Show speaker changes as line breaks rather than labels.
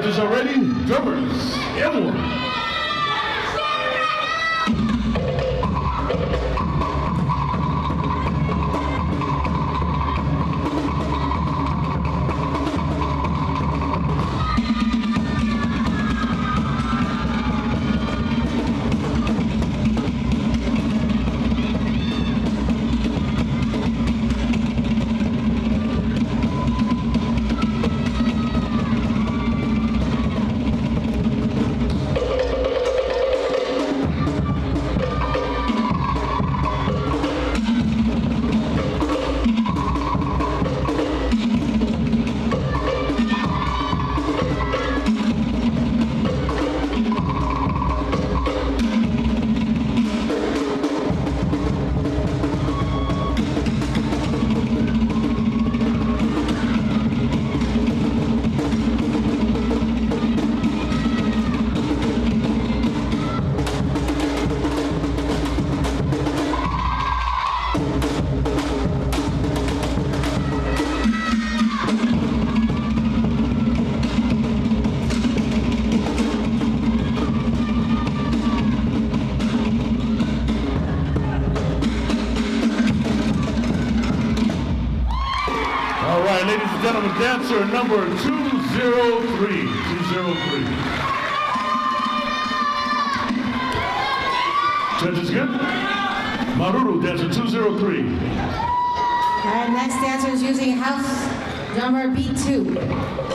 Dancers are ready. Drummers, M1. All right, ladies and gentlemen, dancer number 203. 203. Judges good? Maruru, dancer 203.
All right, next dancer is using house drummer beat 2.